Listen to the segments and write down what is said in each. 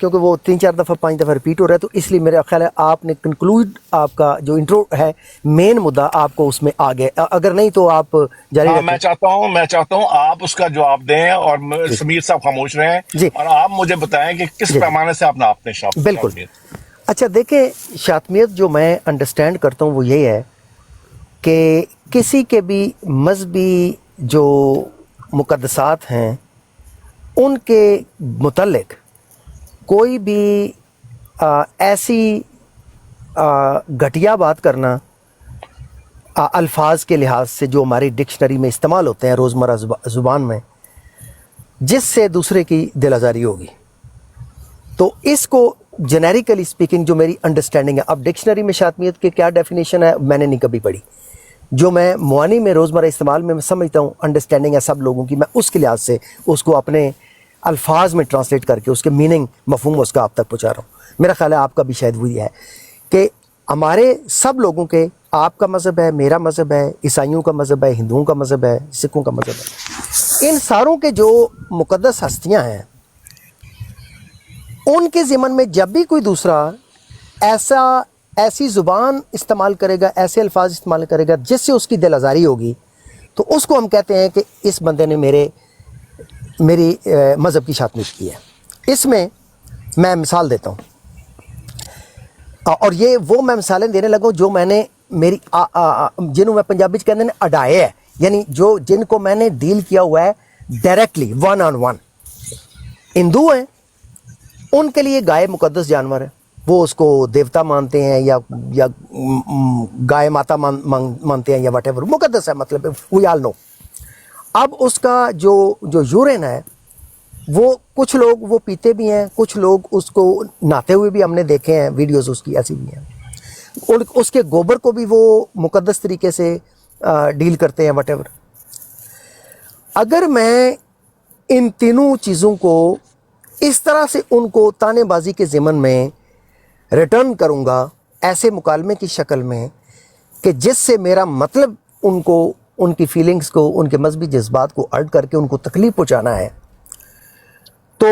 کیونکہ وہ 3-4 دفعہ 5 دفعہ ریپیٹ ہو رہا ہے، تو اس لیے میرا خیال ہے آپ نے کنکلوڈ، آپ کا جو انٹرو ہے مین مدعا آپ کو اس میں آ گیا، اگر نہیں تو آپ جاری ہاں رکھیں۔ میں چاہتا ہوں آپ اس کا جواب دیں اور جی سمیر صاحب خاموش رہیں، جی اور آپ مجھے بتائیں کہ کس جی جی پیمانے سے آپ ناپتے ہیں بالکل۔ شاطمیت۔ اچھا دیکھیں، شاطمیت جو میں انڈرسٹینڈ کرتا ہوں وہ یہ ہے کہ کسی کے بھی مذہبی جو مقدسات ہیں ان کے متعلق کوئی بھی ایسی گھٹیا بات کرنا الفاظ کے لحاظ سے جو ہماری ڈکشنری میں استعمال ہوتے ہیں روزمرہ زبان میں، جس سے دوسرے کی دل آزاری ہوگی، تو اس کو جنیریکلی سپیکنگ جو میری انڈرسٹینڈنگ ہے، اب ڈکشنری میں شاطمیت کی کیا ڈیفینیشن ہے میں نے نہیں کبھی پڑھی، جو میں موانی میں روزمرہ استعمال میں سمجھتا ہوں، انڈرسٹینڈنگ ہے سب لوگوں کی، میں اس کے لحاظ سے اس کو اپنے الفاظ میں ٹرانسلیٹ کر کے اس کے میننگ، مفہوم اس کا آپ تک پہنچا رہا ہوں۔ میرا خیال ہے آپ کا بھی شاید وہی ہے کہ ہمارے سب لوگوں کے، آپ کا مذہب ہے، میرا مذہب ہے، عیسائیوں کا مذہب ہے، ہندوؤں کا مذہب ہے، سکھوں کا مذہب ہے، ان ساروں کے جو مقدس ہستیاں ہیں ان کے ضمن میں جب بھی کوئی دوسرا ایسی زبان استعمال کرے گا، ایسے الفاظ استعمال کرے گا جس سے اس کی دل آزاری ہوگی، تو اس کو ہم کہتے ہیں کہ اس بندے نے میری مذہب کی شاطمیت کی ہے۔ اس میں مثال دیتا ہوں، اور یہ وہ میں مثالیں دینے لگا ہوں جو میں نے میری جنہوں میں پنجابی کہتے ہیں اڈائے ہے، یعنی جن کو میں نے ڈیل کیا ہوا ہے ڈائریکٹلی 1 on 1۔ ہندو ہیں، ان کے لیے گائے مقدس جانور ہے، وہ اس کو دیوتا مانتے ہیں یا گائے ماتا مانتے ہیں یا واٹ ایور، مقدس ہے، مطلب وی آل نو۔ اب اس کا جو یورین ہے وہ کچھ لوگ وہ پیتے بھی ہیں، کچھ لوگ اس کو نہاتے ہوئے بھی ہم نے دیکھے ہیں، ویڈیوز اس کی ایسی بھی ہیں، اور اس کے گوبر کو بھی وہ مقدس طریقے سے ڈیل کرتے ہیں واٹ ایور۔ اگر میں ان تینوں چیزوں کو اس طرح سے ان کو تانے بازی کے ضمن میں ریٹرن کروں گا ایسے مکالمے کی شکل میں کہ جس سے میرا مطلب ان کی فیلنگز کو، ان کے مذہبی جذبات کو ارٹ کر کے ان کو تکلیف پہنچانا ہے، تو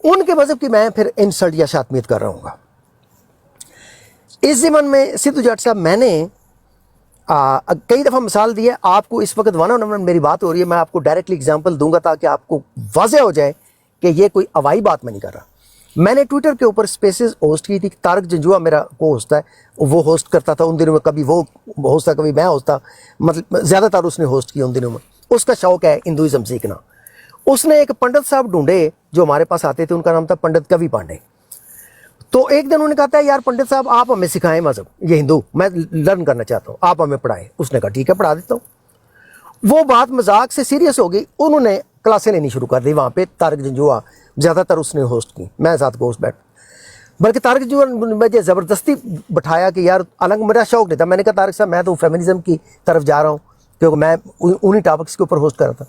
ان کے مذہب کی میں پھر انسلٹ یا شاطمیت کر رہا ہوں گا۔ اس ضمن میں سدھو جٹ صاحب میں نے کئی دفعہ مثال دی ہے، آپ کو اس وقت 1 on 1 میری بات ہو رہی ہے، میں آپ کو ڈائریکٹلی اگزامپل دوں گا تاکہ آپ کو واضح ہو جائے کہ یہ کوئی ہوائی بات میں نہیں کر رہا۔ میں نے ٹویٹر کے اوپر سپیسز ہوسٹ کی تھی، طارق جنجوعہ میرا کو ہوسٹ ہے، وہ ہوسٹ کرتا تھا ان دنوں میں، کبھی وہ ہوسٹ تھا کبھی میں ہوسٹ تھا، مطلب زیادہ تر اس نے ہوسٹ کیا ان دنوں میں، اس کا شوق ہے ہندوازم سیکھنا۔ اس نے ایک پنڈت صاحب ڈھونڈے جو ہمارے پاس آتے تھے، ان کا نام تھا پنڈت کوی پانڈے۔ تو ایک دن انہوں نے کہا تھا یار پنڈت صاحب آپ ہمیں سکھائیں مذہب، یہ ہندو میں لرن کرنا چاہتا ہوں، آپ ہمیں پڑھائیں۔ اس نے کہا ٹھیک ہے پڑھا دیتا ہوں۔ وہ بات مذاق سے سیریس ہو گئی، انہوں نے کلاسیں لینی شروع کر دی وہاں پہ، طارق جنجوعہ زیادہ تر اس نے ہوسٹ کی، میں ساتھ کو ہوسٹ بیٹھ، بلکہ طارق جنجوعہ نے مجھے زبردستی بٹھایا کہ یار الگ میرا شوق نہیں تھا، میں نے کہا طارق صاحب میں تو فیمنزم کی طرف جا رہا ہوں کیونکہ میں انہی ٹاپکس کے اوپر ہوسٹ کر رہا تھا۔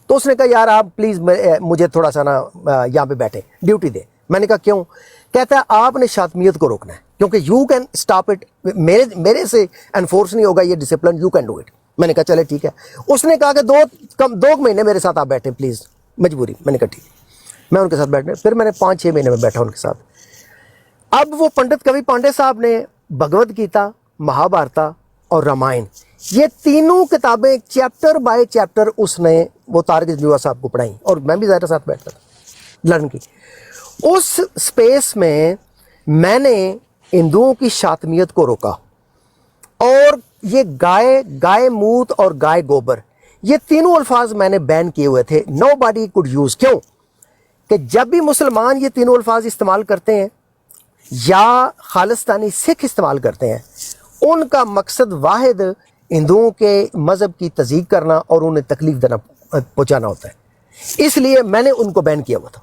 تو اس نے کہا یار آپ پلیز مجھے تھوڑا سا نا یہاں پہ بیٹھے، ڈیوٹی دے۔ میں نے کہا کیوں؟ کہتا ہے آپ نے شاطمیت کو روکنا ہے کیونکہ یو کین اسٹاپ اٹ، میرے سے انفورس نہیں ہوگا یہ discipline, you can do it. میں نے کہا چلے ٹھیک ہے۔ اس نے کہا کہ 2 مہینے میرے ساتھ آپ بیٹھیں پلیز، مجبوری۔ میں نے کہا ٹھیک ہے، میں ان کے ساتھ بیٹھنے، پھر میں نے 5-6 مہینے میں بیٹھا ان کے ساتھ۔ اب وہ پنڈت کوی پانڈے صاحب نے بھگوت گیتا، مہابھارتا اور رامائن، یہ تینوں کتابیں چیپٹر بائی چیپٹر اس نے وہ طارق جنجوعہ صاحب کو پڑھائیں، اور میں بھی ظاہر ساتھ بیٹھتا تھا لرن کی۔ اس سپیس میں نے ہندوؤں کی شاطمیت کو روکا، اور یہ گائے موت اور گائے گوبر، یہ تینوں الفاظ میں نے بین کیے ہوئے تھے، نو باڈی کوڈ یوز۔ کیوں کہ جب بھی مسلمان یہ تینوں الفاظ استعمال کرتے ہیں یا خالصتانی سکھ استعمال کرتے ہیں، ان کا مقصد واحد ہندوؤں کے مذہب کی تضییق کرنا اور انہیں تکلیف دینا پہنچانا ہوتا ہے، اس لیے میں نے ان کو بین کیا ہوا تھا۔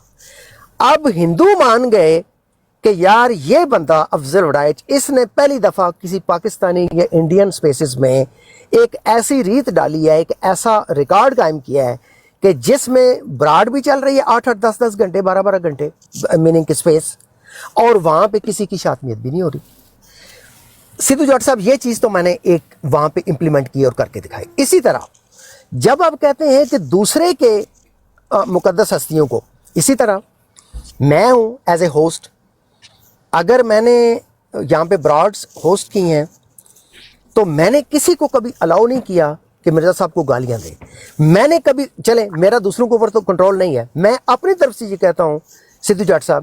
اب ہندو مان گئے کہ یار یہ بندہ افضل وڈائچ، اس نے پہلی دفعہ کسی پاکستانی یا انڈین سپیسز میں ایک ایسی ریت ڈالی ہے، ایک ایسا ریکارڈ قائم کیا ہے کہ جس میں براڈ بھی چل رہی ہے 8-8 10-10 گھنٹے 12-12 گھنٹے میننگ کی سپیس، اور وہاں پہ کسی کی شاطمیت بھی نہیں ہو رہی۔ سدھو جٹ صاحب یہ چیز تو میں نے ایک وہاں پہ امپلیمنٹ کی اور کر کے دکھائی۔ اسی طرح جب آپ کہتے ہیں کہ دوسرے کے مقدس ہستیوں کو، اسی طرح میں ہوں ایز اے ہوسٹ، اگر میں نے یہاں پہ براڈس ہوسٹ کی ہیں تو میں نے کسی کو کبھی الاؤ نہیں کیا کہ مرزا صاحب کو گالیاں دیں. میں نے کبھی چلیں میرا دوسروں کے اوپر تو کنٹرول نہیں ہے, میں اپنی طرف سے یہ کہتا ہوں سدھو جٹ صاحب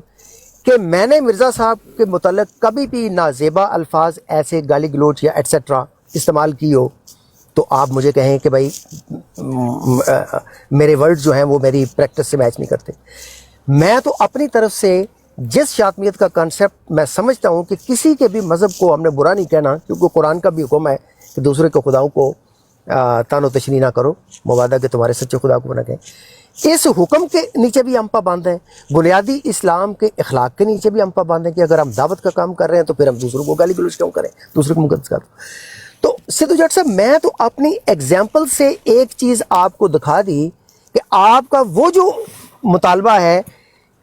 کہ میں نے مرزا صاحب کے متعلق کبھی بھی نازیبا الفاظ ایسے گالی گلوچ یا ایٹسیٹرا استعمال کی ہو تو آپ مجھے کہیں کہ بھائی میرے ورڈ جو ہیں وہ میری پریکٹس سے میچ نہیں کرتے. میں تو اپنی طرف سے جس شاطمیت کا کانسیپٹ میں سمجھتا ہوں کہ کسی کے بھی مذہب کو ہم نے برا نہیں کہنا, کیونکہ قرآن کا بھی حکم ہے کہ دوسرے کے خداؤں کو تان و تشنیع نہ کرو, مبادہ کہ تمہارے سچے خدا کو نہ کہیں. اس حکم کے نیچے بھی ہم پابند ہیں, بنیادی اسلام کے اخلاق کے نیچے بھی ہم پابند ہیں کہ اگر ہم دعوت کا کام کر رہے ہیں تو پھر ہم دوسروں کو گالی گلوچ کیوں کریں, دوسروں کو مقدس کرو. تو سدھو جٹ صاحب میں تو اپنی ایگزامپل سے ایک چیز آپ کو دکھا دی کہ آپ کا وہ جو مطالبہ ہے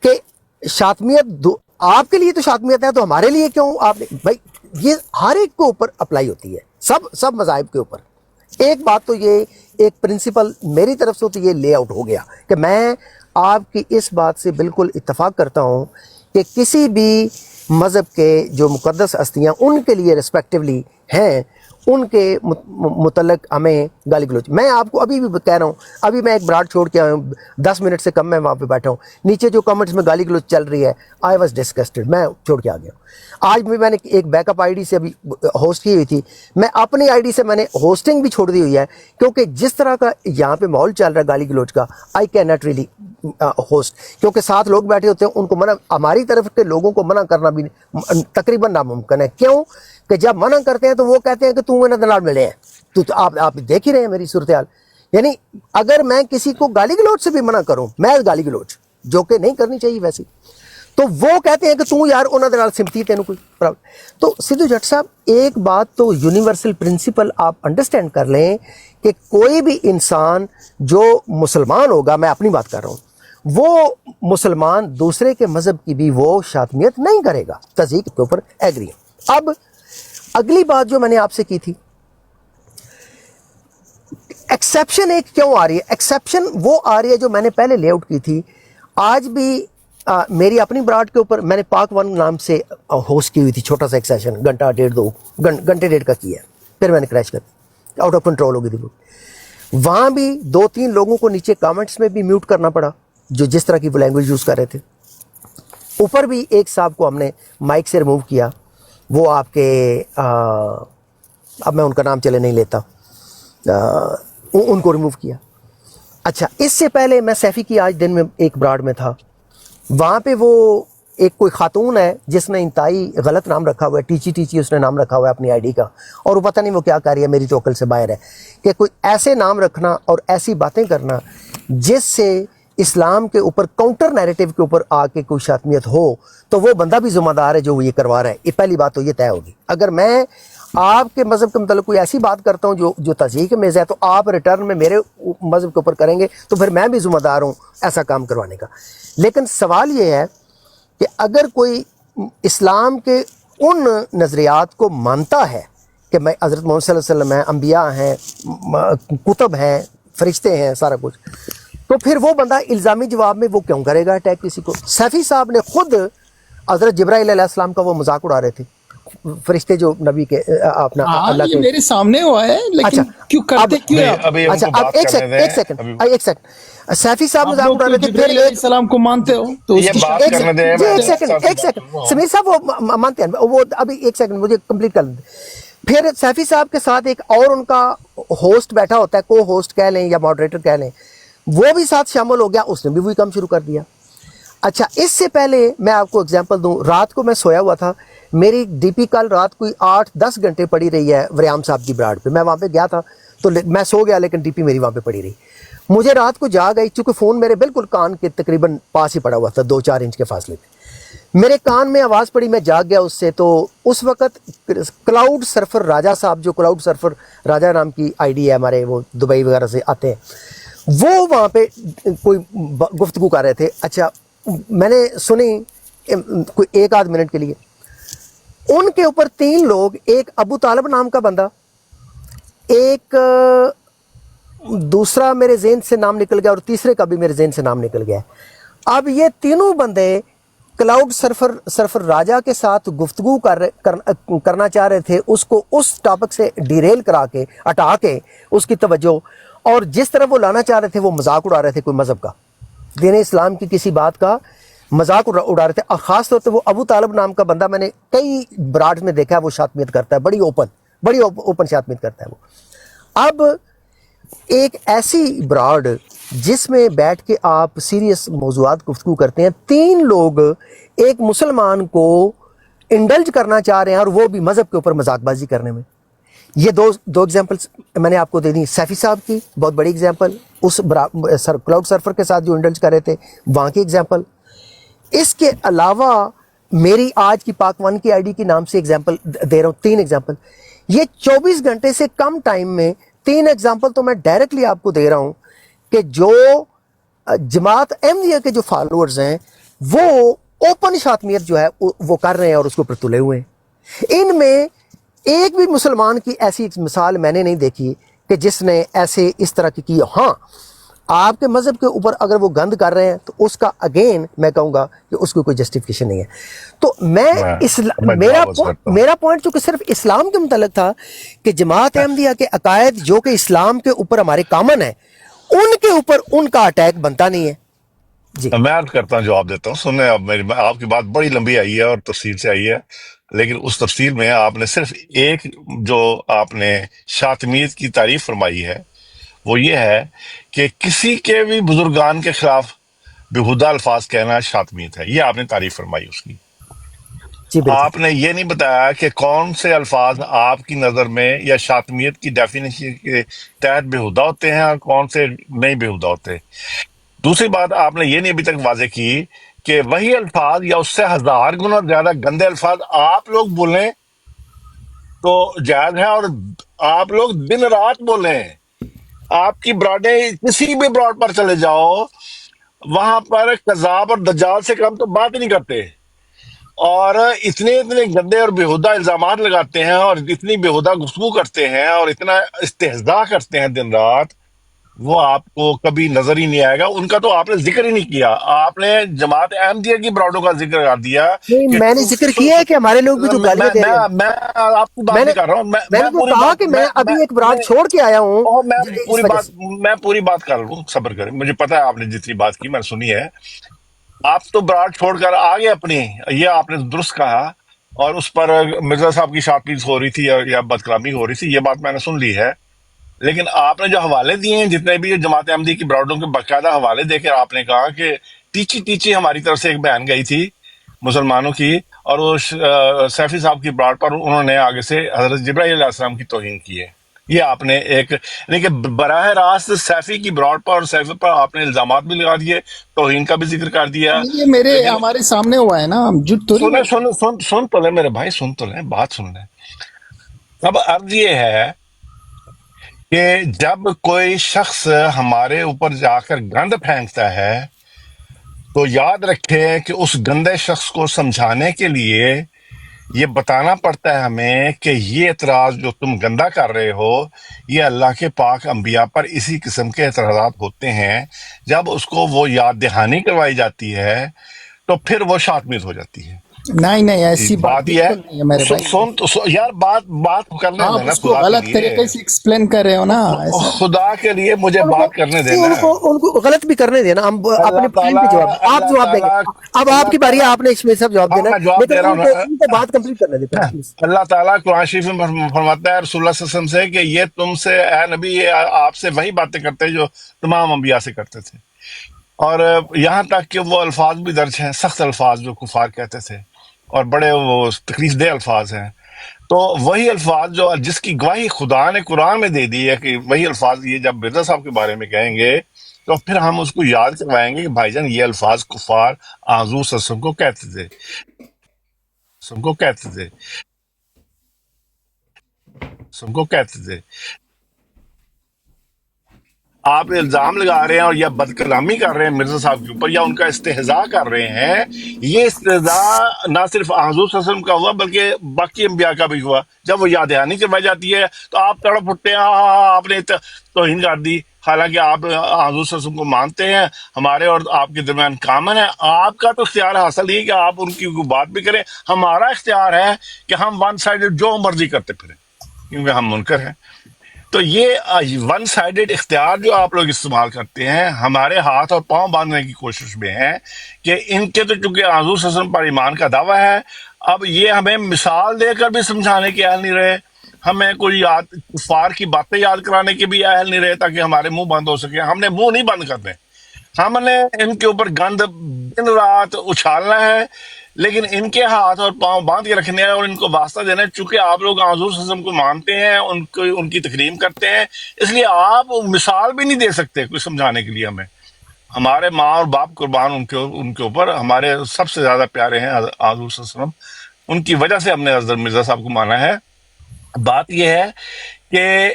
کہ شاطمیت آپ کے لیے تو شاطمیت ہے تو ہمارے لیے کیوں آپ نے, بھائی یہ ہر ایک کے اوپر اپلائی ہوتی ہے, سب مذاہب کے اوپر. ایک بات تو یہ ایک پرنسپل میری طرف سے تو یہ لے آؤٹ ہو گیا کہ میں آپ کی اس بات سے بالکل اتفاق کرتا ہوں کہ کسی بھی مذہب کے جو مقدس ہستیاں ان کے لیے ریسپیکٹیولی ہیں ان کے متعلق ہمیں گالی گلوچ. میں آپ کو ابھی بھی کہہ رہا ہوں, ابھی میں ایک براڈ چھوڑ کے آیا ہوں, 10 منٹ سے کم میں وہاں پہ بیٹھا ہوں, نیچے جو کمنٹس میں گالی گلوچ چل رہی ہے آئی واز ڈسگسٹڈ, میں چھوڑ کے آ گیا ہوں. آج بھی میں نے ایک بیک اپ آئی ڈی سے ابھی ہوسٹ کی ہوئی تھی, میں اپنی آئی ڈی سے میں نے ہوسٹنگ بھی چھوڑ دی ہوئی ہے کیونکہ جس طرح کا یہاں پہ ماحول چل رہا ہے گالی گلوچ کا, I can not really host, کیونکہ ساتھ لوگ بیٹھے ہوتے ہیں ان کو منع, ہماری طرف کے لوگوں کو منع کرنا بھی تقریباً ناممکن ہے. کیوں کہ جب منع کرتے ہیں تو وہ کہتے ہیں کہ تم انہیں دلال ملے ہیں, تو آپ دیکھ ہی رہے ہیں میری صورتحال. یعنی اگر میں کسی کو گالی گلوچ سے بھی منع کروں, میں گالی گلوچ جو کہ نہیں کرنی چاہیے ویسی, تو وہ کہتے ہیں کہ تم یار انہوں نے سمپتی تینوں کوئی پرابلم. تو سدھو جٹ صاحب ایک بات تو یونیورسل پرنسپل آپ انڈرسٹینڈ کر لیں کہ کوئی بھی انسان جو مسلمان ہوگا, میں اپنی بات کر رہا ہوں, وہ مسلمان دوسرے کے مذہب کی بھی وہ شاطمیت نہیں کرے گا, تذیق کے اوپر ایگری ہوں. اب اگلی بات جو میں نے آپ سے کی تھی, ایکسیپشن ایک کیوں آ رہی ہے, ایکسیپشن وہ آ رہی ہے جو میں نے پہلے لے آؤٹ کی تھی. آج بھی میری اپنی براڈ کے اوپر میں نے پاک ون نام سے ہوسٹ کی ہوئی تھی, چھوٹا سا ایک سیشن گھنٹہ گھنٹے ڈیڑھ کا کیا ہے, پھر میں نے کریش کر دی, آؤٹ آف کنٹرول ہو گئی تھی. وہاں بھی 2-3 لوگوں کو نیچے کامنٹس میں بھی میوٹ کرنا پڑا جو جس طرح کی وہ لینگویج یوز کر رہے تھے. اوپر بھی ایک صاحب کو ہم نے مائک سے ریموو کیا, وہ آپ کے اب میں ان کا نام چلے نہیں لیتا, ان کو ریموو کیا. اچھا, اس سے پہلے میں سیفی کی آج دن میں ایک براڈ میں تھا, وہاں پہ وہ ایک کوئی خاتون ہے جس نے انتہائی غلط نام رکھا ہوا ہے, ٹیچی اس نے نام رکھا ہوا ہے اپنی آئی ڈی کا, اور وہ پتہ نہیں وہ کیا کر رہی ہے, میری تو عقل سے باہر ہے کہ کوئی ایسے نام رکھنا اور ایسی باتیں کرنا جس سے اسلام کے اوپر کاؤنٹر نیریٹو کے اوپر آ کے کوئی شاطمیت ہو, تو وہ بندہ بھی ذمہ دار ہے جو وہ یہ کروا رہا ہے. یہ پہلی بات تو یہ طے ہوگی. اگر میں آپ کے مذہب کے متعلق کوئی ایسی بات کرتا ہوں جو تذیق میں ہے, تو آپ ریٹرن میں میرے مذہب کے اوپر کریں گے تو پھر میں بھی ذمہ دار ہوں ایسا کام کروانے کا. لیکن سوال یہ ہے کہ اگر کوئی اسلام کے ان نظریات کو مانتا ہے کہ میں حضرت محمد صلی اللہ علیہ وسلم ہیں, انبیاء ہیں, کتب ہیں, فرشتے ہیں, سارا کچھ, تو پھر وہ بندہ الزامی جواب میں وہ کیوں کرے گا اٹیک کسی کو. سیفی صاحب نے خود حضرت جبرائیل علیہ السلام کا وہ مذاق اڑا رہے تھے, فرشتے جو نبی کے اپنا اللہ کے میرے سامنے ہوا ہے, لیکن کیوں کرتے کیوں آپ؟ اچھا اب ایک سیکنڈ سیفی صاحب مذاق اڑا رہے تھے, پھر ایک سلام کو مانتے ہو تو یہ بات کرنے دیں, ایک سیکنڈ سمیر صاحب وہ مانتے ہیں, وہ ابھی ایک سیکنڈ مجھے کمپلیٹ کر دیں. پھر سیفی صاحب کے ساتھ ایک اور ان کا ہوسٹ بیٹھا ہوتا ہے, کو ہوسٹ کہہ لیں یا ماڈریٹر کہہ لیں, وہ بھی ساتھ شامل ہو گیا, اس نے بھی وہی کام شروع کر دیا. اچھا, اس سے پہلے میں آپ کو اگزامپل دوں, رات کو میں سویا ہوا تھا, میری ڈی پی کل رات کوئی 8-10 گھنٹے پڑی رہی ہے وریام صاحب کی براڈ پہ. میں وہاں پہ گیا تھا تو میں سو گیا, لیکن ڈی پی میری وہاں پہ پڑی رہی. مجھے رات کو جاگ آئی, چونکہ فون میرے بالکل کان کے تقریباً پاس ہی پڑا ہوا تھا, 2-4 انچ کے فاصلے پہ. میرے کان میں آواز پڑی, میں جاگ گیا اس سے. تو اس وقت کلاؤڈ سرفر راجہ صاحب, جو کلاؤڈ سرفر راجہ نام کی آئی ڈی ہے ہمارے, وہ دبئی وغیرہ سے آتے ہیں, وہ وہاں پہ کوئی گفتگو کر رہے تھے. اچھا, میں نے سنی کوئی 1-8 منٹ کے لیے. ان کے اوپر 3 لوگ, ایک ابو طالب نام کا بندہ, ایک دوسرا میرے ذہن سے نام نکل گیا, اور تیسرے کا بھی میرے ذہن سے نام نکل گیا. اب یہ تینوں بندے کلاؤڈ سرفر راجا کے ساتھ گفتگو کرنا چاہ رہے تھے، اس کو اس ٹاپک سے ڈیریل کرا کے ہٹا کے اس کی توجہ، اور جس طرح وہ لانا چاہ رہے تھے وہ مذاق اڑا رہے تھے کوئی مذہب کا، دین اسلام کی کسی بات کا مذاق اڑا رہے تھے. اور خاص طور پہ وہ ابو طالب نام کا بندہ میں نے کئی براڈ میں دیکھا ہے، وہ شاطمیت کرتا ہے، بڑی اوپن شاطمیت کرتا ہے وہ. اب ایک ایسی براڈ جس میں بیٹھ کے آپ سیریس موضوعات گفتگو کرتے ہیں، 3 لوگ ایک مسلمان کو انڈلج کرنا چاہ رہے ہیں اور وہ بھی مذہب کے اوپر مذاق بازی کرنے میں. یہ دو ایگزامپلس میں نے آپ کو دے دی. سیفی صاحب کی بہت بڑی ایگزامپل، اس کلاؤڈ سرفر کے ساتھ جو انڈلج کر رہے تھے وہاں کی ایگزامپل. اس کے علاوہ میری آج کی پاک ون کی آئی ڈی کے نام سے ایگزامپل دے رہا ہوں، 3 ایگزامپل. یہ 24 گھنٹے سے کم ٹائم میں 3 ایگزامپل تو میں ڈائریکٹلی آپ کو دے رہا ہوں کہ جو جماعت احمدیہ کے جو فالوورز ہیں وہ اوپن شاطمیت جو ہے وہ کر رہے ہیں اور اس کے اوپر تلے ہوئے ہیں. ان میں ایک بھی مسلمان کی ایسی مثال میں نے نہیں دیکھی کہ جس نے ایسے اس طرح کی. ہاں آپ کے مذہب کے اوپر اگر وہ گند کر رہے ہیں تو اس کا اگین میں کہوں گا کہ اس کو کوئی جسٹیفیکیشن نہیں ہے. تو میرا پوائنٹ چونکہ صرف اسلام کے متعلق تھا کہ جماعت احمدیہ کے عقائد جو کہ اسلام کے اوپر ہمارے کامن ہیں، ان کے اوپر ان کا اٹیک بنتا نہیں ہے. جی میں عرض کرتا ہوں، جواب دیتا ہوں. سنیں، اب آپ کی بات بڑی لمبی آئی ہے اور تفصیل سے آئی ہے، لیکن اس تفصیل میں آپ نے صرف ایک جو آپ نے شاطمیت کی تعریف فرمائی ہے وہ یہ ہے کہ کسی کے بھی بزرگان کے خلاف بےہودہ الفاظ کہنا شاطمیت ہے. یہ آپ نے تعریف فرمائی اس کی. جی بالکل. آپ نے یہ نہیں بتایا کہ کون سے الفاظ آپ کی نظر میں یا شاطمیت کی ڈیفینیشن کے تحت بےہودہ ہوتے ہیں اور کون سے نہیں بےہودہ ہوتے. دوسری بات آپ نے یہ نہیں ابھی تک واضح کی کہ وہی الفاظ یا اس سے 1000 گنا زیادہ گندے الفاظ آپ لوگ بولیں تو جائز ہے، اور آپ لوگ دن رات بولیں. آپ کی براڈیں کسی بھی براڈ پر چلے جاؤ، وہاں پر کذاب اور دجال سے کم تو بات ہی نہیں کرتے، اور اتنے گندے اور بےہودہ الزامات لگاتے ہیں اور اتنی بےہودہ گفتگو کرتے ہیں اور اتنا استہزاء کرتے ہیں دن رات، وہ آپ کو کبھی نظر ہی نہیں آئے گا. ان کا تو آپ نے ذکر ہی نہیں کیا. آپ نے جماعت احمدیہ کی براڈوں کا ذکر کر دیا نہیں، کہ میں نے ذکر کیا ہے کہ ہمارے لوگ بھی تو گالیاں دے رہے ہیں. میں آپ کی بات میں نے نہیں کر رہا ہوں. میں نے تو کہا کہ میں ابھی ایک براڈ چھوڑ کے آیا ہوں میں پوری بات کر لوں، صبر کریں. مجھے پتا ہے آپ نے جتنی بات کی میں نے سنی ہے. آپ تو براڈ چھوڑ کر آگے اپنی، یہ آپ نے درست کہا، اور اس پر مرزا صاحب کی شاطمیت ہو رہی تھی یا بد کلامی ہو رہی تھی، یہ بات میں نے سن لی ہے. لیکن آپ نے جو حوالے دیے ہیں جتنے بھی جماعت احمدی کی براڈوں کے باقاعدہ حوالے دے کر آپ نے کہا کہ ٹیچی ہماری طرف سے ایک بیان گئی تھی مسلمانوں کی، اور وہ سیفی صاحب کی براڈ پر انہوں نے آگے سے حضرت جبرائیل علیہ السلام کی توہین کی ہے. یہ آپ نے ایک لیکن براہ راست سیفی کی براڈ پر اور سیفی پر آپ نے الزامات بھی لگا دیے، توہین کا بھی ذکر کر دیا. یہ میرے ہمارے سامنے ہوا ہے نا، ہم جھوٹ تھوڑی سن تو لیں میرے بھائی، سن تو لیں، بات سن لیں. اب عرض یہ ہے کہ جب کوئی شخص ہمارے اوپر جا کر گند پھینکتا ہے تو یاد رکھے کہ اس گندے شخص کو سمجھانے کے لیے یہ بتانا پڑتا ہے ہمیں کہ یہ اعتراض جو تم گندا کر رہے ہو، یہ اللہ کے پاک انبیاء پر اسی قسم کے اعتراضات ہوتے ہیں. جب اس کو وہ یاد دہانی کروائی جاتی ہے تو پھر وہ شاطمیت ہو جاتی ہے. نہیں ایسی بات یہ بالکل نہیں ہے میرے بھائی. سن یار، بات کرنے آپ دینا اس کو خدا کے غلط لیے. طریقے سے ایکسپلین کر رہے ہو نا ایسا. خدا کے لیے مجھے بات کرنے دینا. ان کو غلط بھی کرنے دینا. ہم اپنے پوائنٹ پہ جواب آپ جواب دیں گے. اب آپ کی باری ہے، آپ نے اسماعیل صاحب جواب دینا ہے، لیکن ان کو بات کمپلیٹ کرنے دیتے ہیں. اللہ تعالیٰ قرآن شریف میں فرماتا ہے رسول اللہ صلی اللہ علیہ وسلم سے کہ یہ تم سے، اے نبی، آپ سے وہی باتیں کرتے جو تمام انبیاء سے کرتے تھے. اور یہاں تک کہ وہ الفاظ بھی درج ہیں، سخت الفاظ جو کفار کہتے تھے اور بڑے وہ تکلیف دہ الفاظ ہیں. تو وہی الفاظ جو جس کی گواہی خدا نے قرآن میں دے دی ہے کہ وہی الفاظ یہ جب مرزا صاحب کے بارے میں کہیں گے تو پھر ہم اس کو یاد کروائیں گے کہ بھائی جان یہ الفاظ کفار حضور صلی اللہ علیہ وسلم کو کہتے تھے. آپ الزام لگا رہے ہیں اور یا بد کلامی کر رہے ہیں مرزا صاحب کے اوپر یا ان کا استہزاء کر رہے ہیں. یہ استہزاء نہ صرف حضور صلی اللہ علیہ وسلم کا ہوا بلکہ باقی انبیاء کا بھی ہوا. جب وہ یاد دہانی کروائی جاتی ہے تو آپ تڑپ اٹھتے ہیں، آپ نے توہین کر دی. حالانکہ آپ حضور صلی اللہ علیہ وسلم کو مانتے ہیں، ہمارے اور آپ کے درمیان کامن ہے. آپ کا تو اختیار حاصل نہیں کہ آپ ان کی کوئی بات بھی کریں. ہمارا اختیار ہے کہ ہم ون سائیڈڈ جو مرضی کرتے پھریں، کیونکہ ہم منکر ہیں. تو یہ ون سائیڈڈ اختیار جو آپ لوگ استعمال کرتے ہیں، ہمارے ہاتھ اور پاؤں باندھنے کی کوشش میں ہے کہ ان کے تو چونکہ حضور صلی اللہ علیہ وسلم پر ایمان کا دعویٰ ہے، اب یہ ہمیں مثال دے کر بھی سمجھانے کے اہل نہیں رہے، ہمیں کوئی کفار کی باتیں یاد کرانے کے بھی اہل نہیں رہے تاکہ ہمارے منہ بند ہو سکے. ہم نے منہ نہیں بند کرنے، ہم نے ان کے اوپر گند دن رات اچھالنا ہے، لیکن ان کے ہاتھ اور پاؤں باندھ کے رکھنے ہیں اور ان کو واسطہ دینا ہے. چونکہ آپ لوگ حضور صلی اللہ علیہ وسلم کو مانتے ہیں، ان کی تکریم کرتے ہیں، اس لیے آپ مثال بھی نہیں دے سکتے کوئی سمجھانے کے لیے ہمیں. ہمارے ماں اور باپ قربان ان کے اوپر، ہمارے سب سے زیادہ پیارے ہیں حضور صلی اللہ علیہ وسلم، ان کی وجہ سے ہم نے حضرت مرزا صاحب کو مانا ہے. بات یہ ہے کہ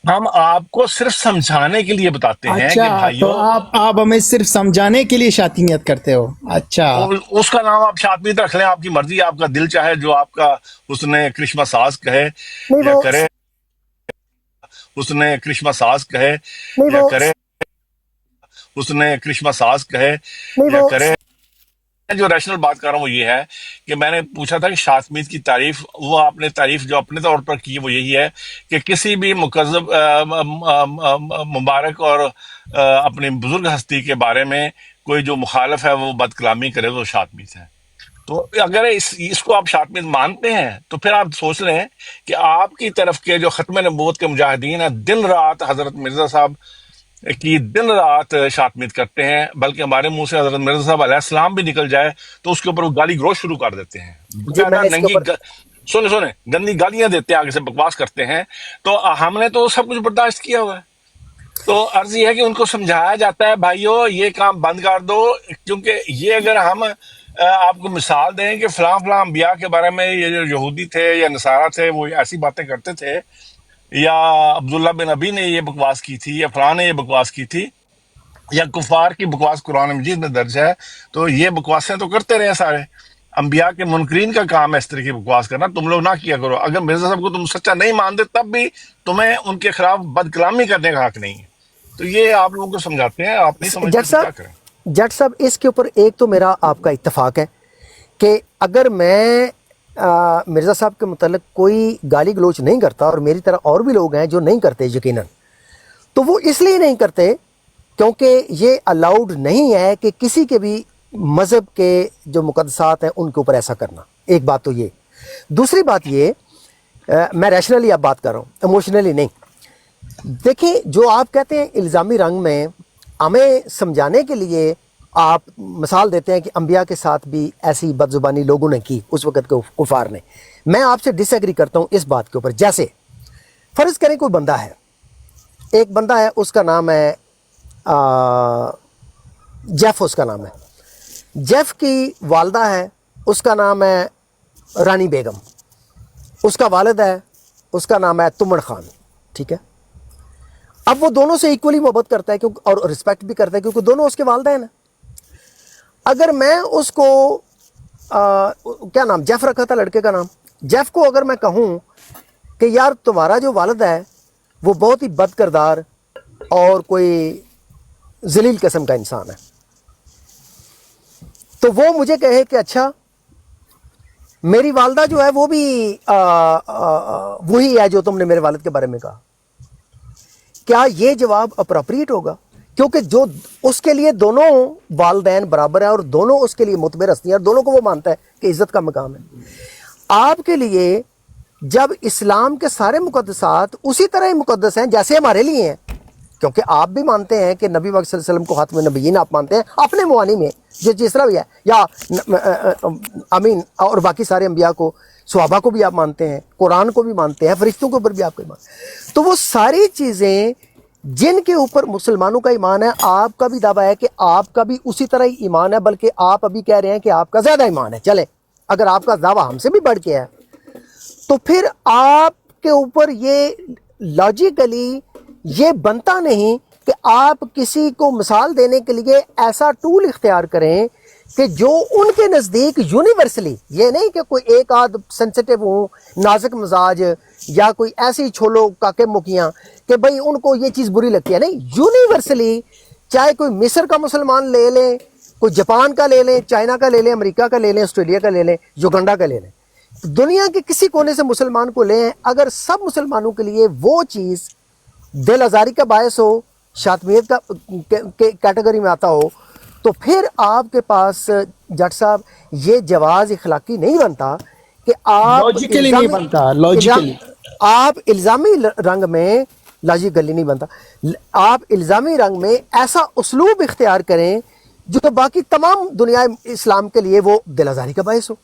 ہم آپ کو صرف سمجھانے کے لیے بتاتے ہیں کہ اچھا، تو بھائیوں، آپ ہمیں صرف سمجھانے کے لیے شاطینیت کرتے ہو. اچھا، اس کا نام آپ شاطمیت رکھ لیں، آپ کی مرضی، آپ کا دل چاہے جو آپ کا اس نے کرشمہ ساز کہے نہیں یا وہ کرے، اس نے کرشمہ ساز کہے نہیں یا وہ کرے، اس نے کرشمہ ساز کہے نہیں یا وہ کرے. جو ریشنل بات کر رہا ہوں وہ یہ ہے کہ میں نے پوچھا تھا کہ شاطمیت کی تعریف، وہ آپ نے تعریف جو اپنے طور پر کی وہ یہی ہے کہ کسی بھی مکذب مبارک اور اپنی بزرگ ہستی کے بارے میں کوئی جو مخالف ہے وہ بد کلامی کرے تو شاطمیت ہے. تو اگر اس کو آپ شاطمیت مانتے ہیں تو پھر آپ سوچ لیں کہ آپ کی طرف کے جو ختم نبوت کے مجاہدین ہیں دن رات حضرت مرزا صاحب کی دن رات شاطمیت کرتے ہیں، بلکہ ہمارے منہ سے حضرت مرزا صاحب علیہ السلام بھی نکل جائے تو اس کے اوپر وہ گالی گلوچ شروع کر دیتے ہیں، جی میں باقاعدہ نے اس کے ننگی اوپر سنیں گندی گالیاں دیتے ہیں، آگے سے بکواس کرتے ہیں. تو ہم نے تو سب کچھ برداشت کیا ہوا ہے. تو عرض یہ ہے کہ ان کو سمجھایا جاتا ہے بھائیو یہ کام بند کر دو، کیونکہ یہ اگر ہم آپ کو مثال دیں کہ فلاں فلاں انبیاء کے بارے میں یہ جو یہودی تھے یا نصارہ تھے وہ ایسی باتیں کرتے تھے، یا عبداللہ بن ابی نے یہ بکواس کی تھی، یا فلاں نے یہ بکواس کی تھی، یا کفار کی بکواس قرآن مجید میں درج ہے، تو یہ بکواسیں تو کرتے رہے سارے. انبیاء کے منکرین کا کام ہے اس طرح کی بکواس کرنا، تم لوگ نہ کیا کرو. اگر مرزا صاحب کو تم سچا نہیں مانتے تب بھی تمہیں ان کے خلاف بد کلامی کرنے کا حق نہیں ہے. تو یہ آپ لوگوں کو سمجھاتے ہیں، آپ نہیں سمجھتے تو کیا کریں. جٹ صاحب اس کے اوپر ایک تو میرا آپ کا اتفاق ہے کہ اگر میں مرزا صاحب کے متعلق کوئی گالی گلوچ نہیں کرتا، اور میری طرح اور بھی لوگ ہیں جو نہیں کرتے یقیناً، تو وہ اس لیے نہیں کرتے کیونکہ یہ الاؤڈ نہیں ہے کہ کسی کے بھی مذہب کے جو مقدسات ہیں ان کے اوپر ایسا کرنا. ایک بات تو یہ. دوسری بات یہ، میں ریشنلی اب بات کر رہا ہوں، ایموشنلی نہیں. دیکھیں جو آپ کہتے ہیں الزامی رنگ میں ہمیں سمجھانے کے لیے آپ مثال دیتے ہیں کہ انبیاء کے ساتھ بھی ایسی بد زبانی لوگوں نے کی اس وقت کے کفار نے. میں آپ سے ڈس ایگری کرتا ہوں اس بات کے اوپر. جیسے فرض کریں کوئی بندہ ہے، ایک بندہ ہے، اس کا نام ہے جیف، اس کا نام ہے جیف، کی والدہ ہے، اس کا نام ہے رانی بیگم، اس کا والد ہے، اس کا نام ہے تمن خان. ٹھیک ہے، اب وہ دونوں سے ایکولی محبت کرتا ہے اور رسپیکٹ بھی کرتا ہے کیونکہ دونوں اس کے والدین ہیں. اگر میں اس کو کیا نام جیف رکھا تھا لڑکے کا نام، جیف کو اگر میں کہوں کہ یار تمہارا جو والد ہے وہ بہت ہی بد کردار اور کوئی ذلیل قسم کا انسان ہے، تو وہ مجھے کہے کہ اچھا میری والدہ جو ہے وہ بھی وہی ہے جو تم نے میرے والد کے بارے میں کہا، کیا یہ جواب اپروپریٹ ہوگا؟ کیونکہ جو اس کے لیے دونوں والدین برابر ہیں اور دونوں اس کے لیے متبر ہستی ہیں اور دونوں کو وہ مانتا ہے کہ عزت کا مقام ہے. آپ کے لیے جب اسلام کے سارے مقدسات اسی طرح ہی مقدس ہیں جیسے ہمارے لیے ہیں، کیونکہ آپ بھی مانتے ہیں کہ نبی پاک صلی اللہ علیہ وسلم کو خاتم نبیین آپ مانتے ہیں اپنے موانی میں جس طرح بھی ہے، یا امین اور باقی سارے انبیاء کو، صحابہ کو بھی آپ مانتے ہیں، قرآن کو بھی مانتے ہیں، فرشتوں کے اوپر بھی آپ کو ایمان. تو وہ ساری چیزیں جن کے اوپر مسلمانوں کا ایمان ہے، آپ کا بھی دعویٰ ہے کہ آپ کا بھی اسی طرح ہی ایمان ہے، بلکہ آپ ابھی کہہ رہے ہیں کہ آپ کا زیادہ ایمان ہے. چلے اگر آپ کا دعویٰ ہم سے بھی بڑھ کے ہے تو پھر آپ کے اوپر یہ لاجیکلی یہ بنتا نہیں کہ آپ کسی کو مثال دینے کے لیے ایسا ٹول اختیار کریں کہ جو ان کے نزدیک یونیورسلی، یہ نہیں کہ کوئی ایک آدھ سینسٹیو ہوں، نازک مزاج یا کوئی ایسی چھولو کاکے مکیاں کہ بھئی ان کو یہ چیز بری لگتی ہے. نہیں, یونیورسلی چاہے کوئی مصر کا مسلمان لے لیں, کوئی جاپان کا لے لیں, چائنا کا لے لیں, امریکہ کا لے لیں, آسٹریلیا کا لے لیں, یوگنڈا کا لے لیں, دنیا کے کسی کونے سے مسلمان کو لیں, اگر سب مسلمانوں کے لیے وہ چیز دل آزاری کا باعث ہو, شاطمیت کا کیٹیگری میں آتا ہو, تو پھر آپ کے پاس جٹ صاحب یہ جواز اخلاقی نہیں بنتا کہ آپ لاجیکلی نہیں بنتا, لاجیکلی آپ الزامی رنگ میں, لاجیکلی نہیں بنتا, آپ الزامی رنگ میں ایسا اسلوب اختیار کریں جو باقی تمام دنیا اسلام کے لیے وہ دل آزاری کا باعث ہو.